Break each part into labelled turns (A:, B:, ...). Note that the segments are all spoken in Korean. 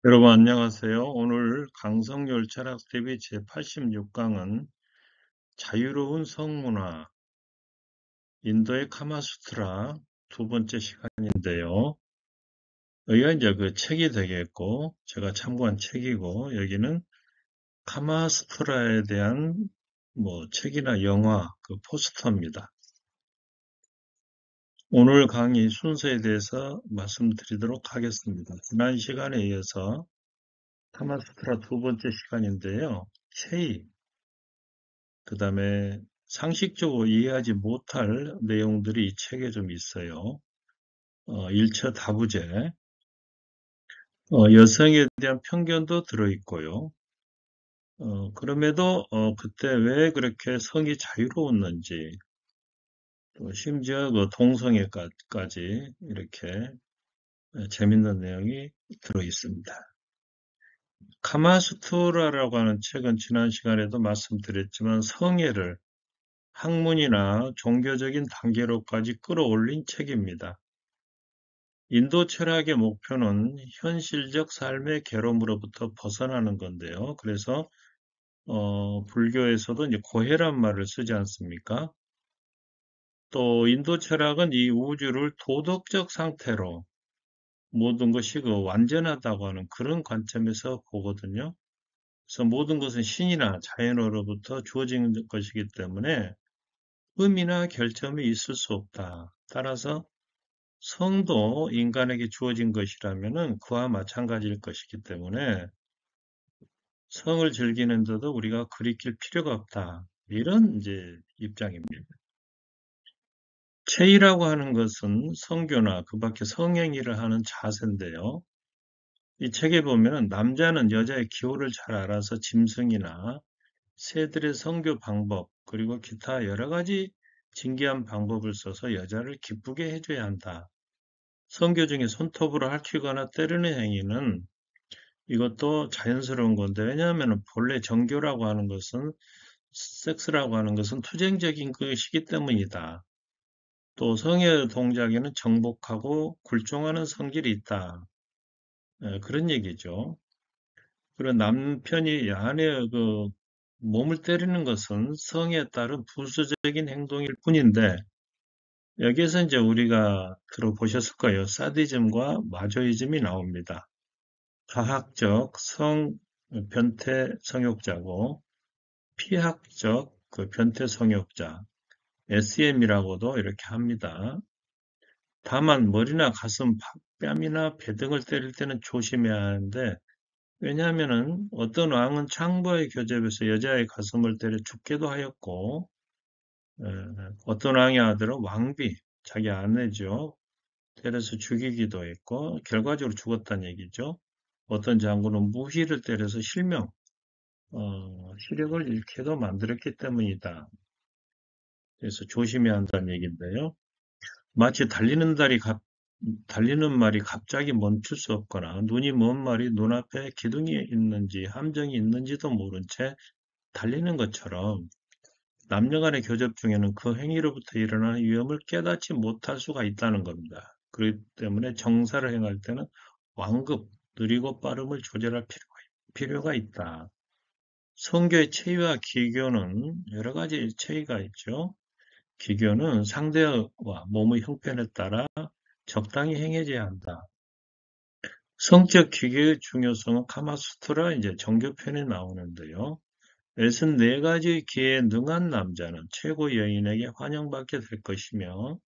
A: 여러분 안녕하세요. 오늘 강성열 철학TV 제86강은 자유로운 성문화, 인도의 카마수트라 두 번째 시간인데요. 여기가 이제 그 책이 되겠고, 제가 참고한 책이고, 여기는 카마수트라에 대한 책이나 영화, 그 포스터입니다. 오늘 강의 순서에 대해서 말씀드리도록 하겠습니다. 지난 시간에 이어서 카마수트라 두 번째 시간인데요. 체의, 그 다음에 상식적으로 이해하지 못할 내용들이 이 책에 좀 있어요. 일처다부제, 여성에 대한 편견도 들어있고요. 그럼에도 그때 왜 그렇게 성이 자유로웠는지, 또 심지어 그 동성애까지 이렇게 재밌는 내용이 들어있습니다. 카마수트라라고 하는 책은 지난 시간에도 말씀드렸지만 성애를 학문이나 종교적인 단계로까지 끌어올린 책입니다. 인도 철학의 목표는 현실적 삶의 괴로움으로부터 벗어나는 건데요. 그래서 불교에서도 이제 고해란 말을 쓰지 않습니까? 또 인도 철학은 이 우주를 도덕적 상태로 모든 것이 그 완전하다고 하는 그런 관점에서 보거든요. 그래서 모든 것은 신이나 자연으로부터 주어진 것이기 때문에 흠이나 결점이 있을 수 없다. 따라서 성도 인간에게 주어진 것이라면은 그와 마찬가지일 것이기 때문에 성을 즐기는데도 우리가 그리킬 필요가 없다. 이런 이제 입장입니다. 체이라고 하는 것은 성교나 그 밖에 성행위를 하는 자세인데요. 이 책에 보면은 남자는 여자의 기호를 잘 알아서 짐승이나 새들의 성교 방법, 그리고 기타 여러 가지 진기한 방법을 써서 여자를 기쁘게 해줘야 한다. 성교 중에 손톱으로 핥히거나 때리는 행위는 이것도 자연스러운 건데, 왜냐하면 본래 정교라고 하는 것은, 섹스라고 하는 것은 투쟁적인 것이기 때문이다. 또 성의 동작에는 정복하고 굴종하는 성질이 있다. 그런 얘기죠. 그리고 남편이 아내의 그 몸을 때리는 것은 성에 따른 부수적인 행동일 뿐인데, 여기에서 이제 우리가 들어보셨을 거예요. 사디즘과 마조이즘이 나옵니다. 과학적 성 변태 성욕자고 피학적 그 변태 성욕자 SM이라고도 이렇게 합니다. 다만 머리나 가슴, 뺨이나 배 등을 때릴 때는 조심해야 하는데 왜냐하면은 어떤 왕은 창부와의 교접에서 여자의 가슴을 때려 죽게도 하였고 어떤 왕의 아들은 왕비, 자기 아내죠. 때려서 죽이기도 했고 결과적으로 죽었다는 얘기죠. 어떤 장군은 무희를 때려서 시력을 잃게도 만들었기 때문이다. 그래서 조심해야 한다는 얘기인데요. 마치 달리는 말이 갑자기 멈출 수 없거나 눈이 먼 말이 눈앞에 기둥이 있는지 함정이 있는지도 모른 채 달리는 것처럼 남녀 간의 교접 중에는 그 행위로부터 일어나는 위험을 깨닫지 못할 수가 있다는 겁니다. 그렇기 때문에 정사를 행할 때는 완급, 느리고 빠름을 조절할 필요가 있다. 성교의 체위와 기교는 여러 가지 체위가 있죠. 기교는 상대와 몸의 형편에 따라 적당히 행해져야 한다. 성적 기교의 중요성은 카마수트라 이제 정교편에 나오는데요. 64가지 기에 능한 남자는 최고 여인에게 환영받게 될 것이며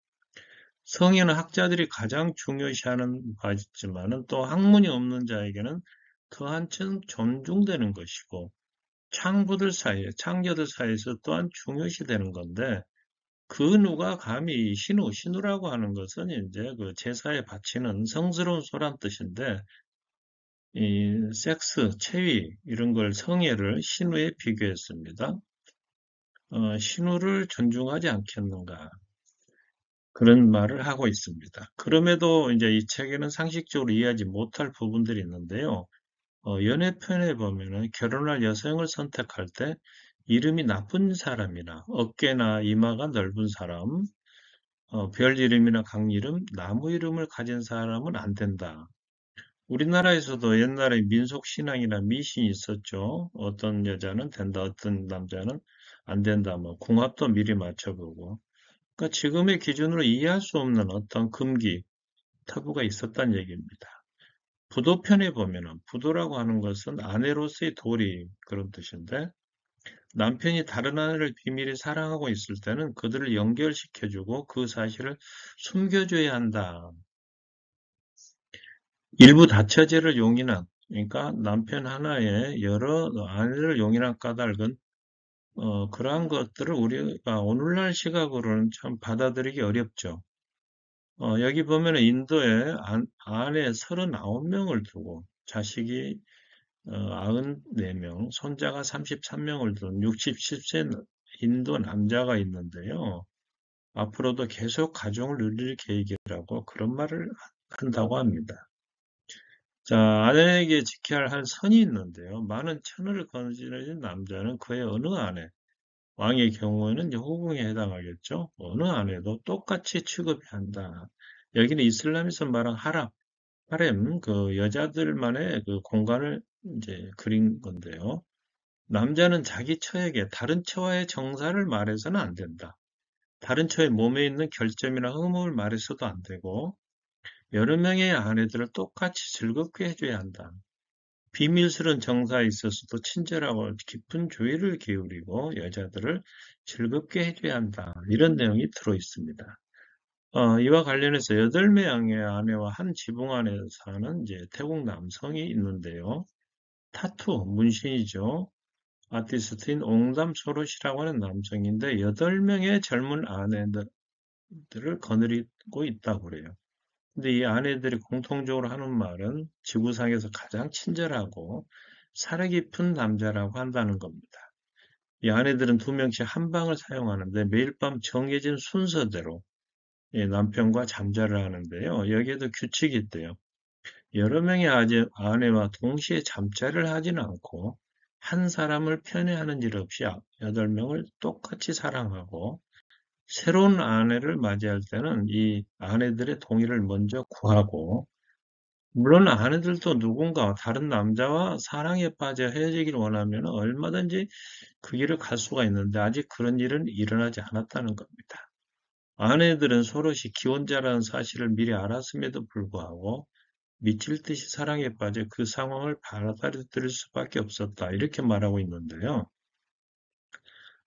A: 성에는 학자들이 가장 중요시하는 바지만은 또 학문이 없는 자에게는 더 한층 존중되는 것이고 창녀들 사이에서 또한 중요시되는 건데 그 누가 감히 신우라고 하는 것은 이제 그 제사에 바치는 성스러운 소란 뜻인데 이 섹스, 체위 이런 걸 성애를 신우에 비교했습니다. 신우를 존중하지 않겠는가 그런 말을 하고 있습니다. 그럼에도 이제 이 책에는 상식적으로 이해하지 못할 부분들이 있는데요. 연애편에 보면은 결혼할 여성을 선택할 때 이름이 나쁜 사람이나 어깨나 이마가 넓은 사람, 별 이름이나 강 이름, 나무 이름을 가진 사람은 안 된다. 우리나라에서도 옛날에 민속신앙이나 미신이 있었죠. 어떤 여자는 된다, 어떤 남자는 안 된다, 뭐, 궁합도 미리 맞춰보고. 그러니까 지금의 기준으로 이해할 수 없는 어떤 금기, 타부가 있었단 얘기입니다. 부도편에 보면은, 부도라고 하는 것은 아내로서의 도리, 그런 뜻인데, 남편이 다른 아내를 비밀히 사랑하고 있을 때는 그들을 연결시켜주고 그 사실을 숨겨줘야 한다. 일부 다처제를 용인한, 그러니까 남편 하나에 여러 아내를 용인한 까닭은 그러한 것들을 우리가 오늘날 시각으로는 참 받아들이기 어렵죠. 여기 보면 인도에 아내 39명을 두고 자식이 94명, 손자가 33명을 둔 67세 인도 남자가 있는데요. 앞으로도 계속 가정을 누릴 계획이라고 그런 말을 한다고 합니다. 자, 아내에게 지켜야 할 선이 있는데요. 많은 천을 거느진 남자는 그의 어느 아내, 왕의 경우에는 이제 호궁에 해당하겠죠. 어느 아내도 똑같이 취급해야 한다. 여기는 이슬람에서 말한 하렘, 그 여자들만의 그 공간을 이제 그린 건데요. 남자는 자기 처에게 다른 처와의 정사를 말해서는 안 된다. 다른 처의 몸에 있는 결점이나 흠을 말해서도 안 되고, 여러 명의 아내들을 똑같이 즐겁게 해줘야 한다. 비밀스러운 정사에 있어서도 친절하고 깊은 주의를 기울이고 여자들을 즐겁게 해줘야 한다. 이런 내용이 들어 있습니다. 이와 관련해서 8명의 아내와 한 지붕 안에 사는 이제 태국 남성이 있는데요. 타투, 문신이죠. 아티스트인 옹담 소롯이라고 하는 남성인데 8명의 젊은 아내들을 거느리고 있다고 그래요. 근데 이 아내들이 공통적으로 하는 말은 지구상에서 가장 친절하고 사려 깊은 남자라고 한다는 겁니다. 이 아내들은 2명씩 한 방을 사용하는데 매일 밤 정해진 순서대로 남편과 잠자를 하는데요. 여기에도 규칙이 있대요. 여러 명의 아내와 동시에 잠자를 하지는 않고 한 사람을 편애하는 일 없이 8명을 똑같이 사랑하고 새로운 아내를 맞이할 때는 이 아내들의 동의를 먼저 구하고 물론 아내들도 누군가 다른 남자와 사랑에 빠져 헤어지기를 원하면 얼마든지 그 길을 갈 수가 있는데 아직 그런 일은 일어나지 않았다는 겁니다. 아내들은 서로시 기혼자라는 사실을 미리 알았음에도 불구하고 미칠 듯이 사랑에 빠져 그 상황을 받아들일 수밖에 없었다. 이렇게 말하고 있는데요.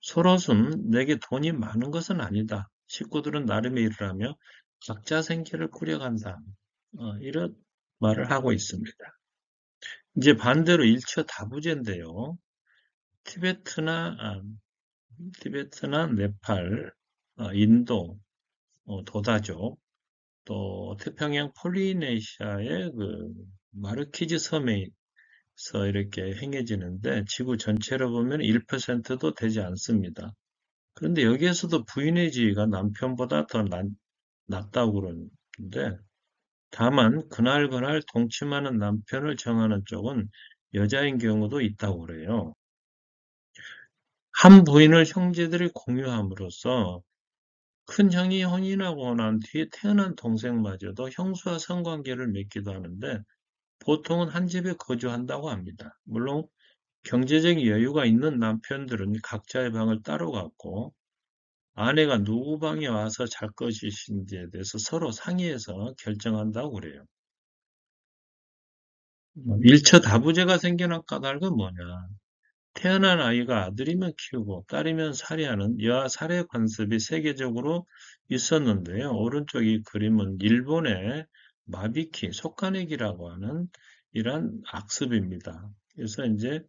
A: 소롯은 내게 돈이 많은 것은 아니다. 식구들은 나름의 일을 하며 각자 생계를 꾸려간다. 이런 말을 하고 있습니다. 이제 반대로 일처다부제인데요. 티베트나, 네팔, 인도, 도다족, 또 태평양 폴리네시아의 그 마르키즈 섬에서 이렇게 행해지는데 지구 전체로 보면 1%도 되지 않습니다. 그런데 여기에서도 부인의 지위가 남편보다 더 낮다고 그러는데 다만 그날 동침하는 남편을 정하는 쪽은 여자인 경우도 있다고 그래요. 한 부인을 형제들이 공유함으로써 큰 형이 혼인하고 난 뒤에 태어난 동생마저도 형수와 성관계를 맺기도 하는데 보통은 한 집에 거주한다고 합니다. 물론 경제적인 여유가 있는 남편들은 각자의 방을 따로 갖고 아내가 누구 방에 와서 잘 것인지에 대해서 서로 상의해서 결정한다고 그래요. 일처다부제가 생겨난 까닭은 뭐냐? 태어난 아이가 아들이면 키우고 딸이면 살해하는 여아 살해 관습이 세계적으로 있었는데요. 오른쪽 이 그림은 일본의 마비키, 속가내기라고 하는 이런 악습입니다. 그래서 이제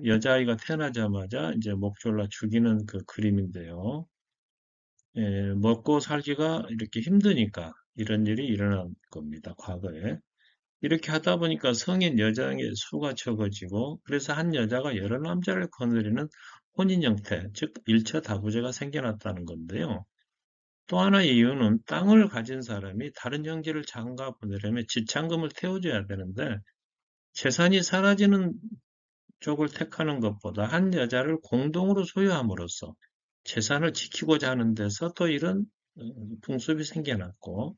A: 여자아이가 태어나자마자 이제 목 졸라 죽이는 그 그림인데요. 먹고 살기가 이렇게 힘드니까 이런 일이 일어난 겁니다. 과거에. 이렇게 하다 보니까 성인 여자의 수가 적어지고 그래서 한 여자가 여러 남자를 거느리는 혼인 형태, 즉 일처다부제가 생겨났다는 건데요. 또 하나의 이유는 땅을 가진 사람이 다른 형제를 장가 보내려면 지참금을 태워줘야 되는데 재산이 사라지는 쪽을 택하는 것보다 한 여자를 공동으로 소유함으로써 재산을 지키고자 하는 데서 또 이런 풍습이 생겨났고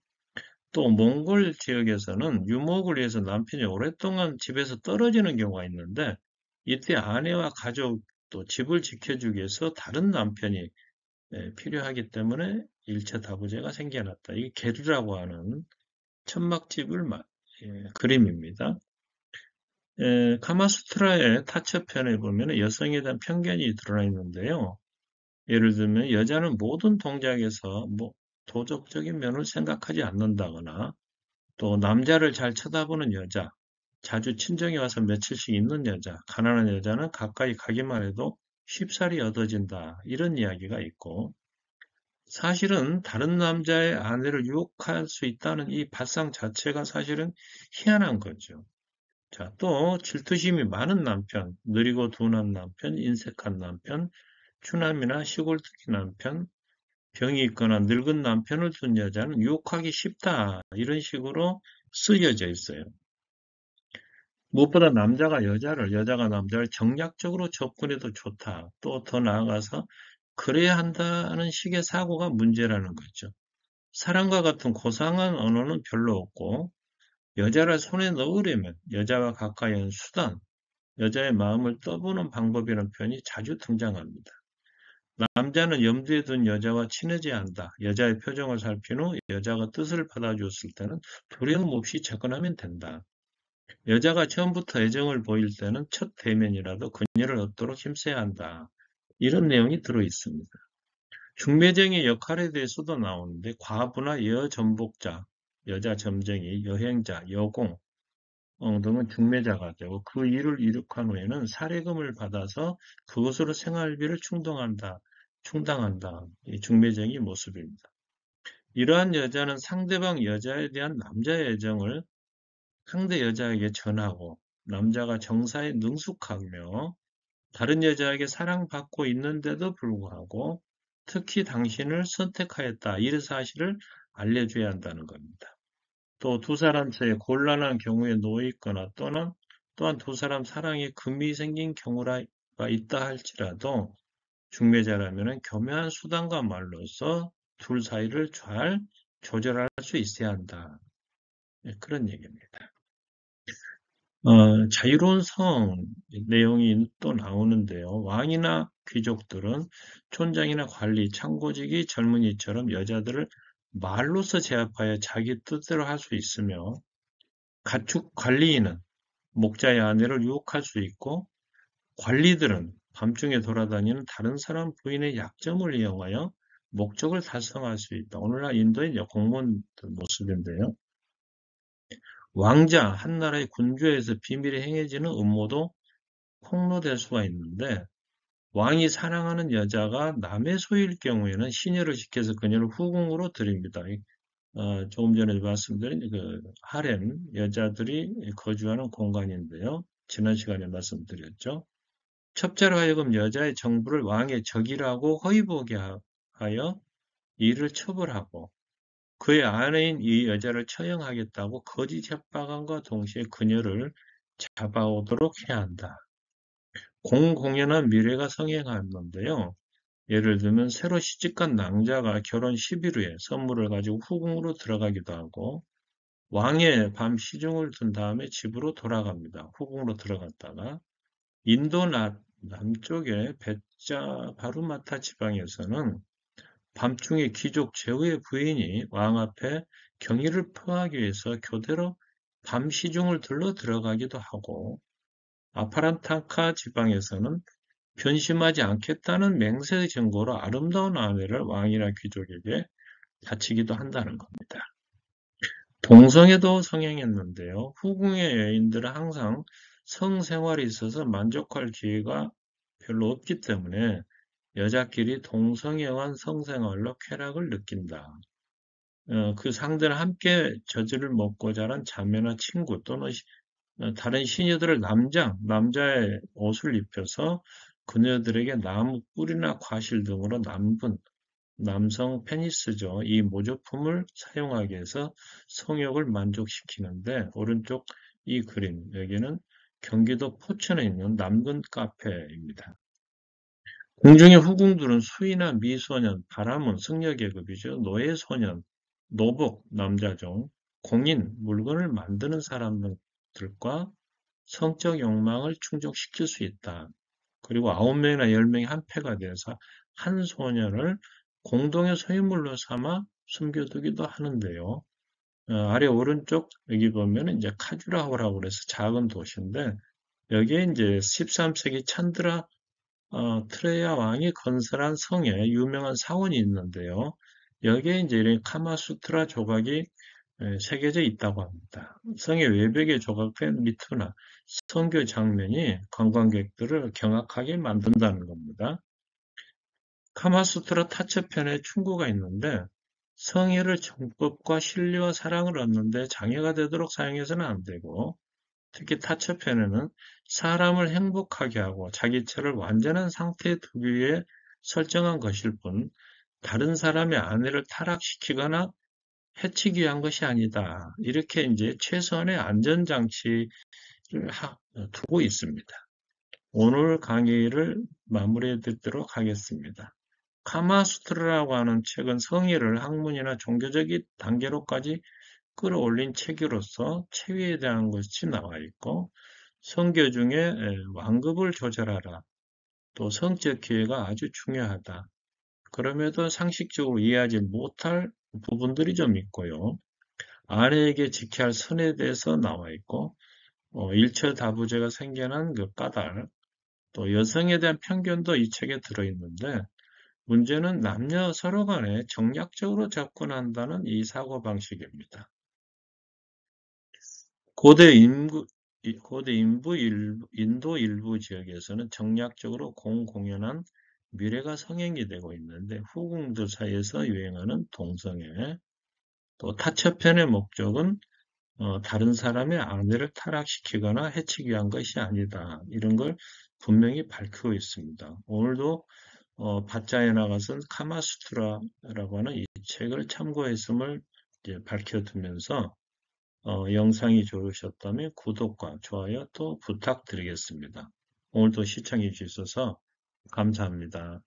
A: 또 몽골 지역에서는 유목을 위해서 남편이 오랫동안 집에서 떨어지는 경우가 있는데 이때 아내와 가족 또 집을 지켜주기 위해서 다른 남편이 필요하기 때문에 일체 다부제가 생겨났다. 이게 게르라고 하는 천막집을 그림입니다. 카마수트라의 타처편에 보면 여성에 대한 편견이 드러나 있는데요. 예를 들면 여자는 모든 동작에서 도덕적인 면을 생각하지 않는다거나 또 남자를 잘 쳐다보는 여자, 자주 친정에 와서 며칠씩 있는 여자, 가난한 여자는 가까이 가기만 해도 쉽사리 얻어진다. 이런 이야기가 있고 사실은 다른 남자의 아내를 유혹할 수 있다는 이 발상 자체가 사실은 희한한 거죠. 자, 또 질투심이 많은 남편, 느리고 둔한 남편, 인색한 남편, 추남이나 시골특기 남편, 병이 있거나 늙은 남편을 둔 여자는 유혹하기 쉽다. 이런 식으로 쓰여져 있어요. 무엇보다 여자가 남자를 정략적으로 접근해도 좋다. 또 더 나아가서 그래야 한다는 식의 사고가 문제라는 거죠. 사랑과 같은 고상한 언어는 별로 없고 여자를 손에 넣으려면 여자와 가까이 하는 수단, 여자의 마음을 떠보는 방법이라는 표현이 자주 등장합니다. 남자는 염두에 둔 여자와 친해져야 한다. 여자의 표정을 살핀 후 여자가 뜻을 받아주었을 때는 두려움 없이 접근하면 된다. 여자가 처음부터 애정을 보일 때는 첫 대면이라도 그녀를 얻도록 힘써야 한다. 이런 내용이 들어 있습니다. 중매쟁이의 역할에 대해서도 나오는데 과부나 여전복자, 여자 점쟁이, 여행자, 여공 등은 중매자가 되고 그 일을 이룩한 후에는 사례금을 받아서 그것으로 생활비를 충당한다. 이 중매쟁이 모습입니다. 이러한 여자는 상대방 여자에 대한 남자의 애정을 상대 여자에게 전하고 남자가 정사에 능숙하며 다른 여자에게 사랑받고 있는데도 불구하고 특히 당신을 선택하였다. 이 사실을 알려줘야 한다는 겁니다. 또 두 사람 사이에 곤란한 경우에 놓여 있거나 또한 두 사람 사랑에 금이 생긴 경우가 있다 할지라도 중매자라면 교묘한 수단과 말로써 둘 사이를 잘 조절할 수 있어야 한다. 그런 얘기입니다. 자유로운 성 내용이 또 나오는데요. 왕이나 귀족들은 촌장이나 관리, 창고직이 젊은이처럼 여자들을 말로써 제압하여 자기 뜻대로 할 수 있으며 가축 관리인은 목자의 아내를 유혹할 수 있고 관리들은 밤중에 돌아다니는 다른 사람 부인의 약점을 이용하여 목적을 달성할 수 있다. 오늘날 인도의 공무원들 모습인데요. 왕자, 한 나라의 군주에서 비밀이 행해지는 음모도 폭로될 수가 있는데 왕이 사랑하는 여자가 남의 소유일 경우에는 시녀를 시켜서 그녀를 후궁으로 드립니다. 조금 전에 말씀드린 그 하렘, 여자들이 거주하는 공간인데요. 지난 시간에 말씀드렸죠. 첩자로 하여금 여자의 정부를 왕의 적이라고 허위보게 하여 이를 처벌하고 그의 아내인 이 여자를 처형하겠다고 거짓 협박함과 동시에 그녀를 잡아오도록 해야 한다. 공공연한 미래가 성행하는데요. 예를 들면 새로 시집간 낭자가 결혼 10일 후에 선물을 가지고 후궁으로 들어가기도 하고 왕의 밤 시중을 둔 다음에 집으로 돌아갑니다. 후궁으로 들어갔다가 인도 남쪽의 바루마타 지방에서는 밤중에 귀족 제후의 부인이 왕 앞에 경의를 표하기 위해서 교대로 밤 시중을 들러 들어가기도 하고 아파란타카 지방에서는 변심하지 않겠다는 맹세의 증거로 아름다운 아내를 왕이나 귀족에게 바치기도 한다는 겁니다. 동성애도 성행했는데요. 후궁의 여인들은 항상 성생활에 있어서 만족할 기회가 별로 없기 때문에 여자끼리 동성애한 성생활로 쾌락을 느낀다. 그 상대는 함께 젖을 먹고 자란 자매나 친구 또는 다른 시녀들을 남자의 옷을 입혀서 그녀들에게 나무 뿔이나 과실 등으로 남분, 남성 페니스죠. 이 모조품을 사용하기 위해서 성욕을 만족시키는데 오른쪽 이 그림 여기는 경기도 포천에 있는 남근 카페입니다. 궁중의 후궁들은 수의나 미소년, 바람은 승려계급이죠. 노예소년, 노복, 남자종, 공인, 물건을 만드는 사람들과 성적 욕망을 충족시킬 수 있다. 그리고 9명이나 10명이 한 패가 돼서 한 소년을 공동의 소유물로 삼아 숨겨두기도 하는데요. 아래 오른쪽 여기 보면 이제 카주라호라고 그래서 작은 도시인데 여기에 이제 13세기 찬드라 트레야 왕이 건설한 성에 유명한 사원이 있는데요. 여기에 이제 이런 카마수트라 조각이 새겨져 있다고 합니다. 성의 외벽에 조각된 미투나 성교 장면이 관광객들을 경악하게 만든다는 겁니다. 카마수트라 타처편에 충고가 있는데 성의를 정법과 신뢰와 사랑을 얻는데 장애가 되도록 사용해서는 안 되고 특히 타처편에는 사람을 행복하게 하고 자기체를 완전한 상태에 두기 위해 설정한 것일 뿐 다른 사람의 안위를 타락시키거나 해치기 위한 것이 아니다. 이렇게 이제 최소한의 안전장치를 두고 있습니다. 오늘 강의를 마무리해 드리도록 하겠습니다. 카마수트라라고 하는 책은 성의를 학문이나 종교적인 단계로까지 끌어올린 책으로서 체위에 대한 것이 나와 있고 성교 중에 완급을 조절하라. 또 성적 기회가 아주 중요하다. 그럼에도 상식적으로 이해하지 못할 부분들이 좀 있고요. 아내에게 지켜야 할 선에 대해서 나와 있고 일처다부제가 생겨난 그 까닭, 또 여성에 대한 편견도 이 책에 들어있는데 문제는 남녀 서로 간에 정략적으로 접근한다는 이 사고방식입니다. 고대 인도 일부 지역에서는 정략적으로 공공연한 미래가 성행이 되고 있는데 후궁들 사이에서 유행하는 동성애, 또 타처편의 목적은 다른 사람의 아내를 타락시키거나 해치기 위한 것이 아니다. 이런 걸 분명히 밝히고 있습니다. 오늘도 바자에 나가선 카마수트라라고 하는 이 책을 참고했음을 이제 밝혀두면서 영상이 좋으셨다면 구독과 좋아요 또 부탁드리겠습니다. 오늘도 시청해 주셔서 감사합니다.